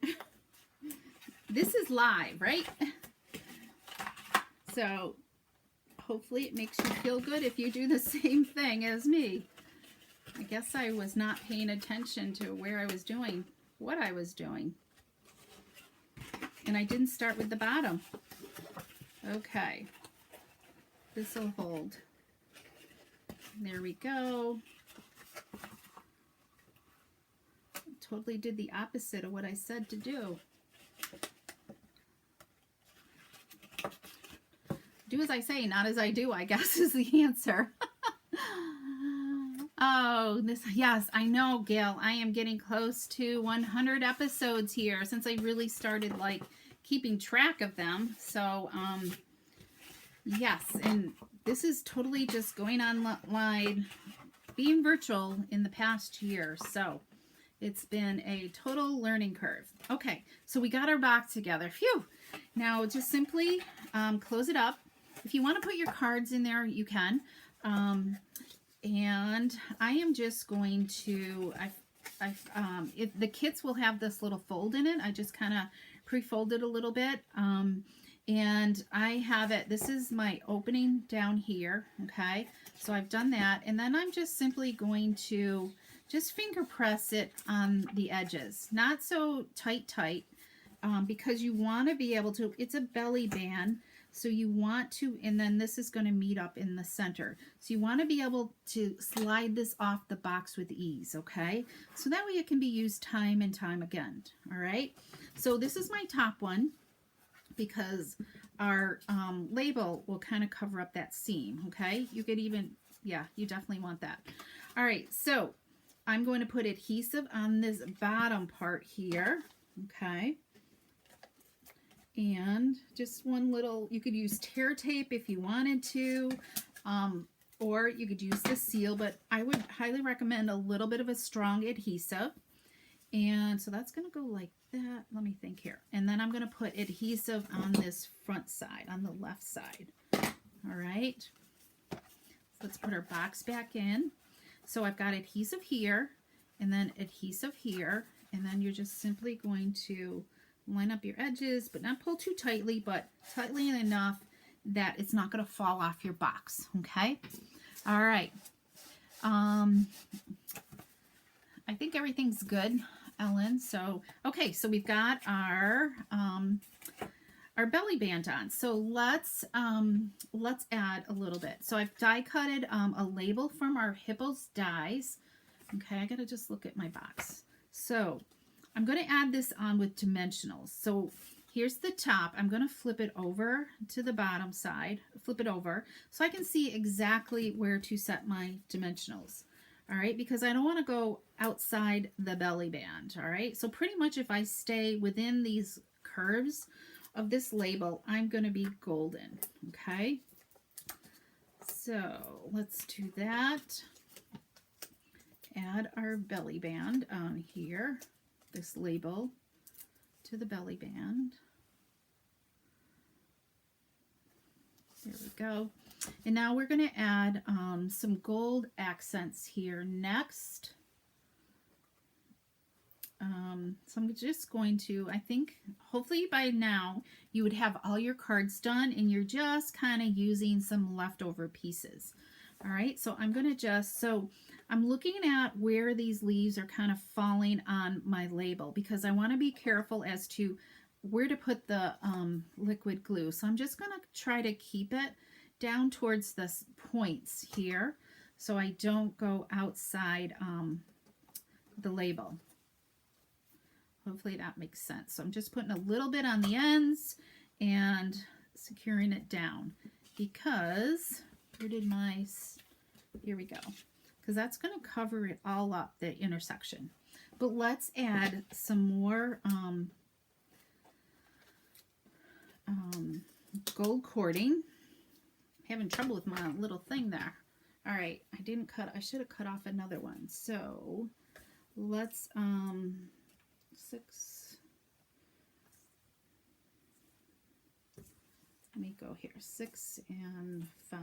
This is live, right? So hopefully it makes you feel good if you do the same thing as me. I guess I was not paying attention to where I was doing, what I was doing. And I didn't start with the bottom. Okay. This will hold. There we go. Totally did the opposite of what I said to do. Do as I say, not as I do, I guess is the answer. Oh, yes, I know, Gail. I am getting close to 100 episodes here since I really started like keeping track of them. So, yes, and this is totally just going online, being virtual in the past year. So it's been a total learning curve. Okay, so we got our box together. Phew. Now just simply close it up. If you want to put your cards in there, you can. And I am just going to, the kits will have this little fold in it. I just kind of pre-folded a little bit. And I have it, this is my opening down here, okay? So I've done that, and then I'm just simply going to just finger press it on the edges. Not so tight, because you want to be able to, it's a belly band, so you want to, and then this is going to meet up in the center. So you want to be able to slide this off the box with ease, okay? So that way it can be used time and time again, all right? So this is my top one, because our label will kind of cover up that seam, okay? You could even, yeah, you definitely want that. All right, so I'm going to put adhesive on this bottom part here, okay? And just one little, you could use tear tape if you wanted to, or you could use the seal, but I would highly recommend a little bit of a strong adhesive. And so that's going to go like that. Let me think here. And then I'm going to put adhesive on this front side, on the left side. All right. So let's put our box back in. So I've got adhesive here, and then adhesive here, and then you're just simply going to line up your edges, but not pull too tightly, but tightly enough that it's not going to fall off your box. Okay. All right. I think everything's good, Ellen. So, okay, so we've got our belly band on. So let's add a little bit. So I've die cutted a label from our Hippos dies. Okay, I gotta just look at my box. So I'm going to add this on with dimensionals. So here's the top. I'm going to flip it over to the bottom side, flip it over, so I can see exactly where to set my dimensionals. All right, because I don't want to go outside the belly band. All right, so pretty much if I stay within these curves of this label, I'm going to be golden. Okay, so let's do that. Add our belly band on here. This label to the belly band. There we go. And now we're going to add some gold accents here next. So I'm just going to, I think, hopefully by now you would have all your cards done and you're just kind of using some leftover pieces. All right, so I'm going to just, so I'm looking at where these leaves are kind of falling on my label because I want to be careful as to where to put the liquid glue. So I'm just going to try to keep it down towards the points here so I don't go outside the label. Hopefully that makes sense. So I'm just putting a little bit on the ends and securing it down because, where did my, here we go, because that's going to cover it all up, the intersection. But let's add some more gold cording. I'm having trouble with my little thing there. All right, I didn't cut, I should have cut off another one. So let's, 6, let me go here, 6 and 5.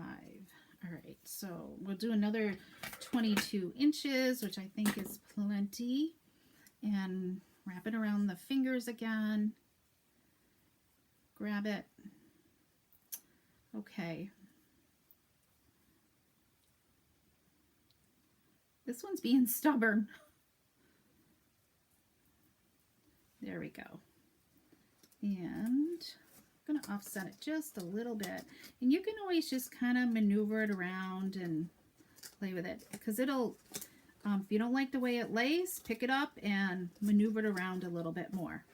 All right, so we'll do another 22 inches, which I think is plenty, and wrap it around the fingers again. Grab it. Okay. This one's being stubborn. There we go. And I'm going to offset it just a little bit. And you can always just kind of maneuver it around and play with it. Because it'll, if you don't like the way it lays, pick it up and maneuver it around a little bit more.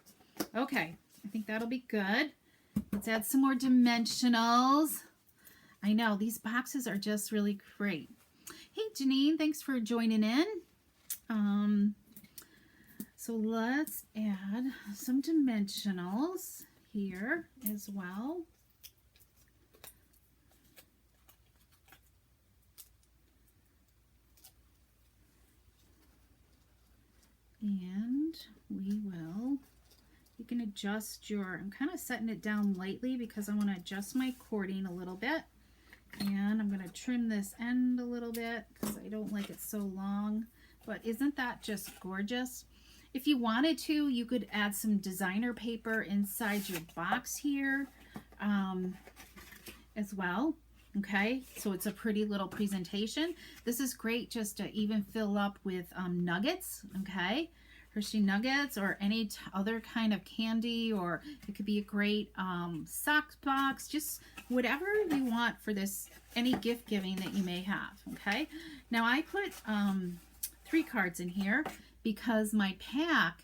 Okay, I think that'll be good. Let's add some more dimensionals. I know, these boxes are just really great. Hey, Janine, thanks for joining in. So let's add some dimensionals here as well. And we will, you can adjust your, I'm kind of setting it down lightly because I want to adjust my cording a little bit. And I'm going to trim this end a little bit because I don't like it so long. But isn't that just gorgeous? If you wanted to, you could add some designer paper inside your box here as well. Okay, so it's a pretty little presentation. This is great just to even fill up with nuggets, okay? Hershey nuggets or any other kind of candy, or it could be a great sock box, just whatever you want for this, any gift giving that you may have, okay? Now I put 3 cards in here because my pack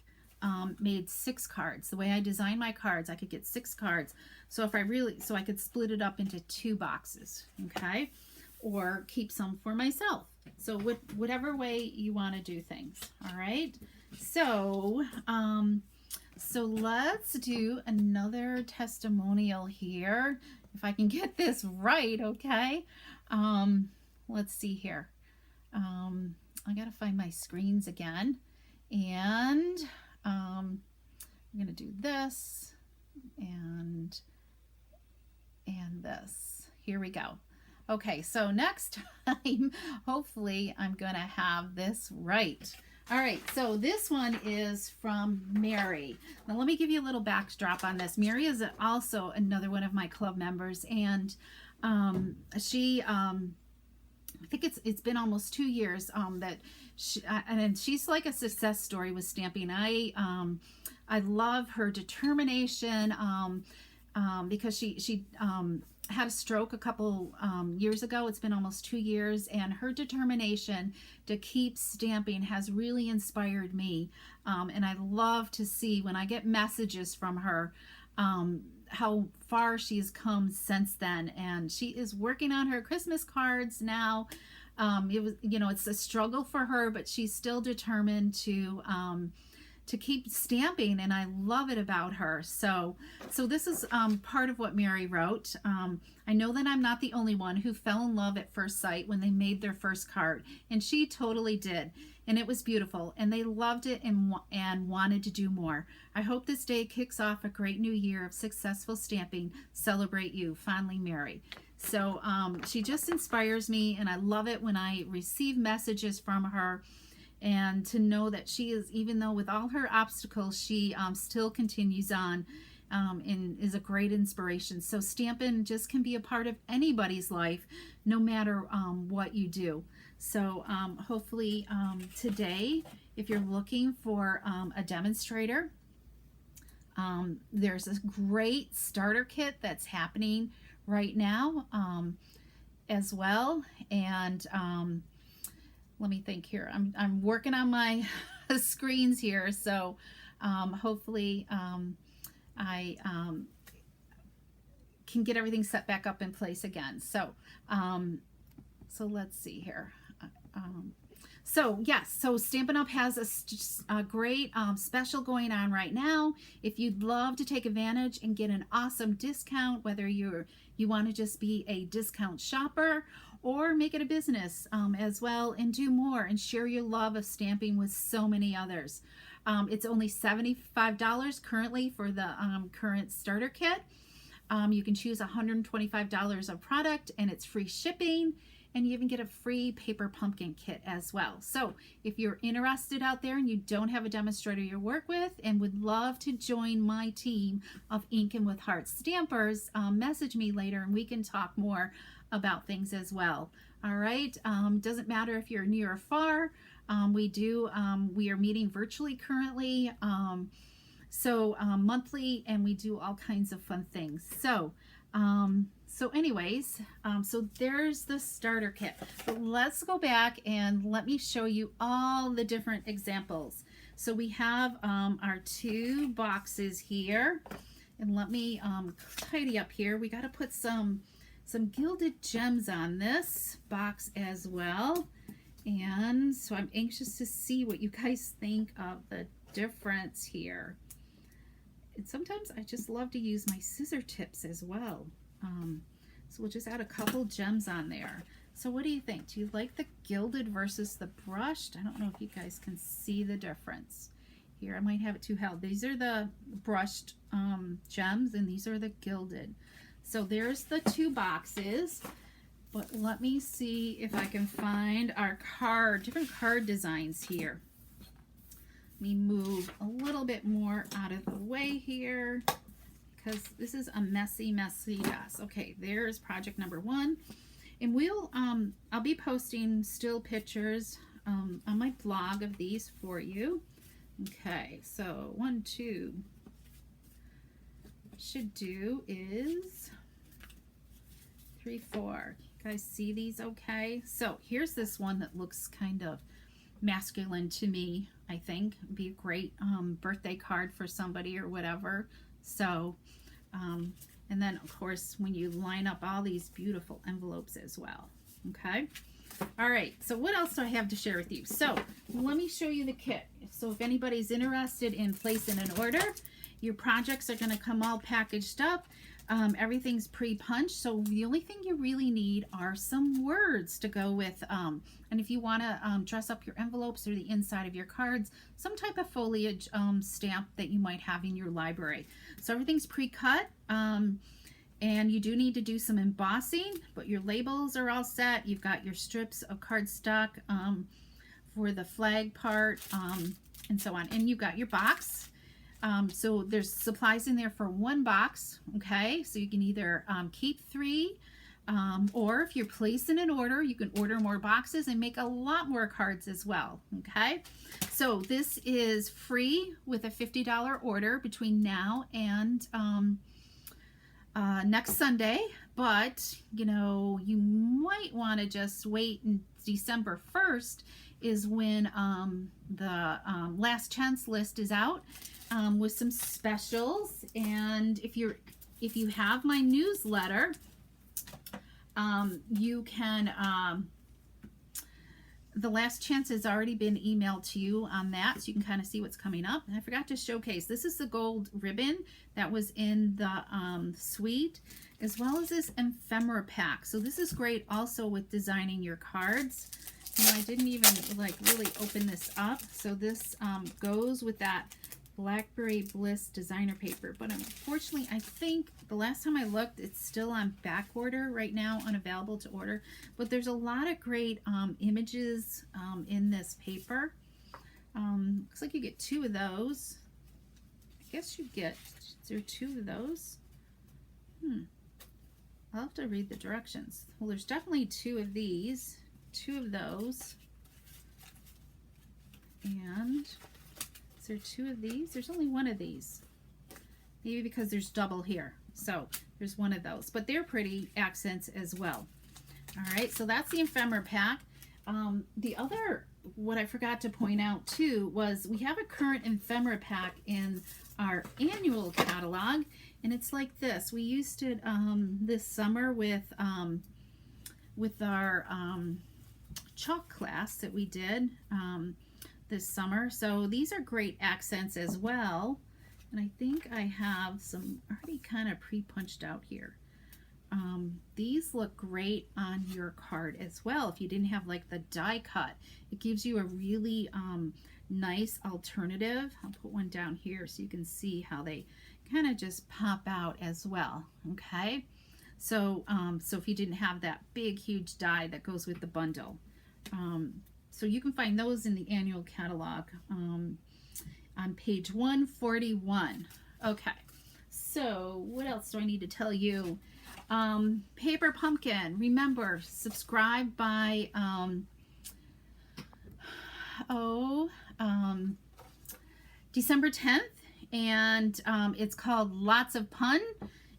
made 6 cards. The way I designed my cards, I could get 6 cards. So if I really, so I could split it up into 2 boxes, okay? Or keep some for myself. So whatever way you want to do things, all right? So, so let's do another testimonial here. If I can get this right, okay? Let's see here. I gotta find my screens again. And I'm gonna do this and this. Here we go. Okay, so next time, hopefully I'm gonna have this right. All right, so this one is from Mary. Now let me give you a little backdrop on this. Mary is also another one of my club members, and she, I think it's been almost 2 years that she, and she's like a success story with stamping. I love her determination because she had a stroke a couple years ago. It's been almost 2 years, and her determination to keep stamping has really inspired me. And I love to see when I get messages from her how far she's come since then. And she is working on her Christmas cards now. It was, you know, it's a struggle for her, but she's still determined to keep stamping, and I love it about her. So this is part of what Mary wrote. I know that I'm not the only one who fell in love at first sight when they made their first card, and she totally did, and it was beautiful, and they loved it and wanted to do more. I hope this day kicks off a great new year of successful stamping. Celebrate you. Fondly, Mary. So she just inspires me, and I love it when I receive messages from her. And to know that she is, even though with all her obstacles, she still continues on and is a great inspiration. So Stampin' just can be a part of anybody's life, no matter what you do. So hopefully today, if you're looking for a demonstrator, there's a great starter kit that's happening right now as well. And let me think here. I'm working on my screens here, so hopefully I can get everything set back up in place again. So so let's see here. So yes, so Stampin' Up! Has a great special going on right now. If you'd love to take advantage and get an awesome discount, whether you want to just be a discount shopper or make it a business as well and do more and share your love of stamping with so many others. It's only $75 currently for the current starter kit. You can choose $125 of product and it's free shipping. And you even get a free paper pumpkin kit as well. So if you're interested out there and you don't have a demonstrator you work with and would love to join my team of Inkin with Heart stampers, message me later and we can talk more about things as well. All right. Doesn't matter if you're near or far. We are meeting virtually currently. Monthly, and we do all kinds of fun things. So anyways, so there's the starter kit. But let's go back and let me show you all the different examples. So we have our two boxes here, and let me tidy up here. We got to put some Gilded Gems on this box as well. And so I'm anxious to see what you guys think of the difference here. And sometimes I just love to use my scissor tips as well. So we'll just add a couple gems on there. So what do you think? Do you like the gilded versus the brushed? I don't know if you guys can see the difference. Here, I might have it too held. These are the brushed gems, and these are the gilded. So there's the two boxes. But let me see if I can find our different card designs here. Let me move a little bit more out of the way here, because this is a messy mess. Okay, there's project number one, and I'll be posting still pictures on my blog of these for you. Okay, so 1, 2, what I should do is 3, 4. You guys see these okay? So here's this one that looks kind of masculine to me. I think it'd be a great birthday card for somebody or whatever. So and then of course when you line up all these beautiful envelopes as well. Okay, all right, so what else do I have to share with you? So let me show you the kit. So if anybody's interested in placing an order, your projects are going to come all packaged up. Everything's pre-punched, so the only thing you really need are some words to go with, and if you want to dress up your envelopes or the inside of your cards, some type of foliage stamp that you might have in your library. So everything's pre-cut, and you do need to do some embossing, but your labels are all set. You've got your strips of cardstock for the flag part, and so on, and you've got your box. So there's supplies in there for one box, okay? So you can either keep 3, or if you're placing an order, you can order more boxes and make a lot more cards as well, okay? So this is free with a $50 order between now and next Sunday, but you know, you might want to just wait, and December 1st is when the last chance list is out. With some specials, and if you have my newsletter, you can the last chance has already been emailed to you on that, so you can kind of see what's coming up. And I forgot to showcase, this is the gold ribbon that was in the suite, as well as this ephemera pack. So this is great also with designing your cards. You know, I didn't even like really open this up, so this goes with that Blackberry Bliss designer paper, but unfortunately I think the last time I looked it's still on back order right now, unavailable to order, but there's a lot of great images in this paper. Looks like you get 2 of those. guess you get, is there 2 of those? I'll have to read the directions. Well, there's definitely 2 of these, 2 of those. And is there 2 of these? There's only 1 of these. Maybe because there's double here. So there's 1 of those. But they're pretty accents as well. All right, so that's the ephemera pack. The other, what I forgot to point out too, was we have a current ephemera pack in our annual catalog. And it's like this. We used it this summer with our chalk class that we did this summer. So these are great accents as well. And I think I have some already kind of pre-punched out here. These look great on your card as well. If you didn't have like the die cut, it gives you a really nice alternative. I'll put one down here so you can see how they kind of just pop out as well. Okay, so so if you didn't have that big huge die that goes with the bundle, so you can find those in the annual catalog on page 141. Okay, so what else do I need to tell you? Paper pumpkin, remember, subscribe by December 10th, and it's called Lots of Pun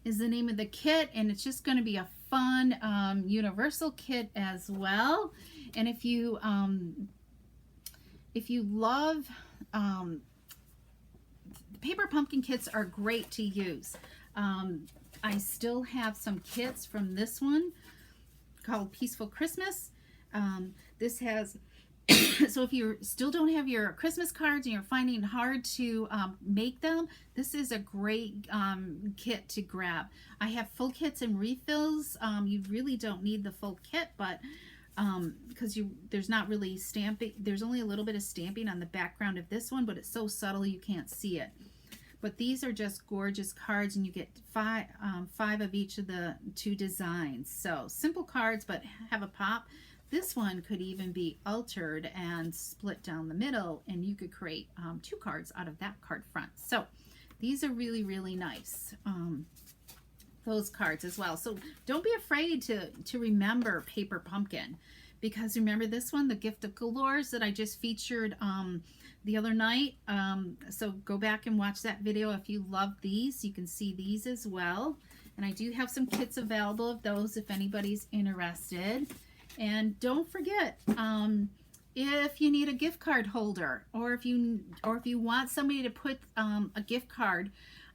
is the name of the kit, and it's just going to be a fun universal kit as well. And if you love paper pumpkin kits are great to use. I still have some kits from this one called Peaceful Christmas. This has so if you still don't have your Christmas cards and you're finding it hard to make them, this is a great kit to grab. I have full kits and refills. You really don't need the full kit, but because there's not really stamping, there's only a little bit of stamping on the background of this one, but it's so subtle you can't see it. But these are just gorgeous cards, and you get five of each of the 2 designs. So simple cards, but have a pop. This one could even be altered and split down the middle, and you could create 2 cards out of that card front. So these are really, really nice, those cards as well. So don't be afraid to remember Paper Pumpkin, because remember this one, the Gift of Galores that I just featured the other night. So go back and watch that video if you love these. You can see these as well. And I do have some kits available of those if anybody's interested. And don't forget, if you need a gift card holder, or if you want somebody to put a gift card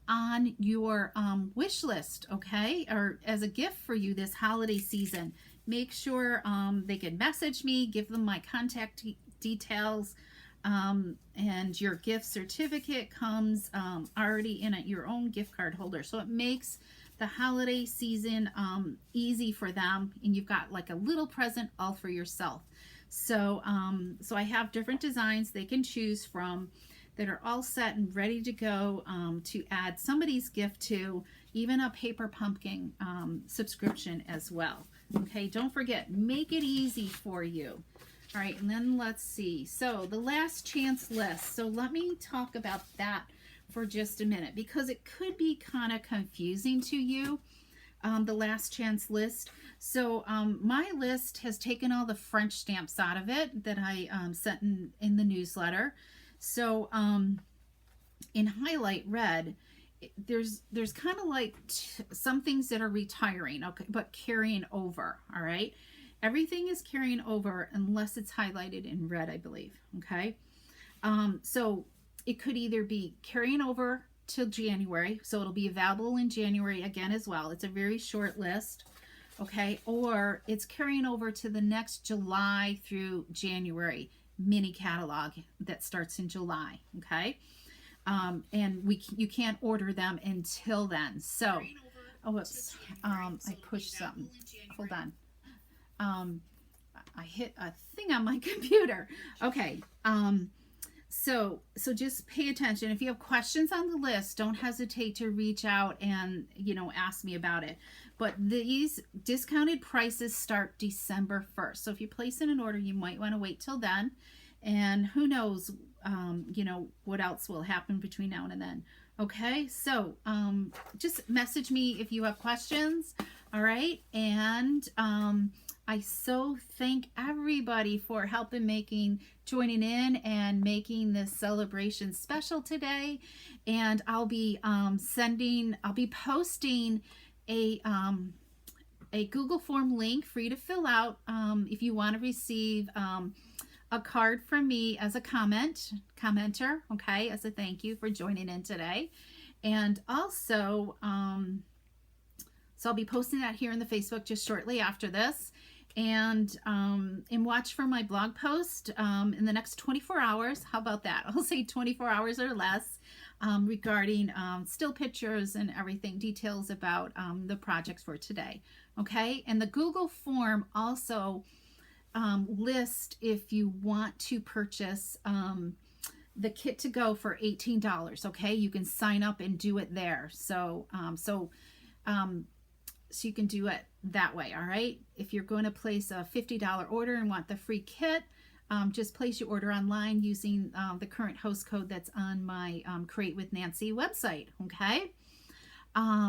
on your wish list, okay, or as a gift for you this holiday season, make sure they can message me, give them my contact details, and your gift certificate comes already in your own gift card holder. So it makes the holiday season easy for them, and you've got like a little present all for yourself. So so I have different designs they can choose from that are all set and ready to go to add somebody's gift to, even a Paper Pumpkin subscription as well. Okay, don't forget, make it easy for you. All right, and then let's see. So the last chance list. So let me talk about that for just a minute, because it could be kind of confusing to you, the last chance list. So my list has taken all the French stamps out of it that I sent in the newsletter. So in highlight red, there's kind of like some things that are retiring, okay, but carrying over. All right, everything is carrying over unless it's highlighted in red, I believe. Okay, so it could either be carrying over till January, so it'll be available in January again as well. It's a very short list, okay, or it's carrying over to the next July through January mini catalog that starts in July, okay, and you can't order them until then. So, oh, whoops, I pushed something. Hold on. I hit a thing on my computer. Okay. So just pay attention. If you have questions on the list, don't hesitate to reach out and, ask me about it. But these discounted prices start December 1st. So if you place in an order, you might want to wait till then. And who knows, what else will happen between now and then. Okay, so just message me if you have questions. All right, and I so thank everybody for helping joining in and making this celebration special today. And I'll be posting a Google form link for you to fill out if you want to receive a card from me as a commenter, okay, as a thank you for joining in today. And also, so I'll be posting that here in the Facebook just shortly after this. And watch for my blog post in the next 24 hours. How about that? I'll say 24 hours or less regarding still pictures and everything, details about the projects for today. Okay, and the Google form also list if you want to purchase the kit to go for $18. Okay, you can sign up and do it there. So so you can do it that way. All right, if you're going to place a $50 order and want the free kit, just place your order online using the current host code that's on my Create with Nancy website. Okay.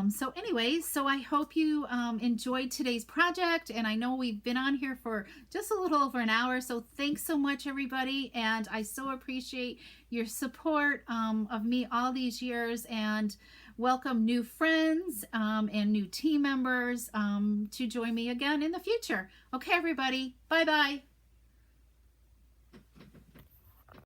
So anyways, so I hope you enjoyed today's project, and I know we've been on here for just a little over an hour, so thanks so much everybody, and I so appreciate your support of me all these years, and welcome new friends and new team members to join me again in the future. Okay everybody, bye bye.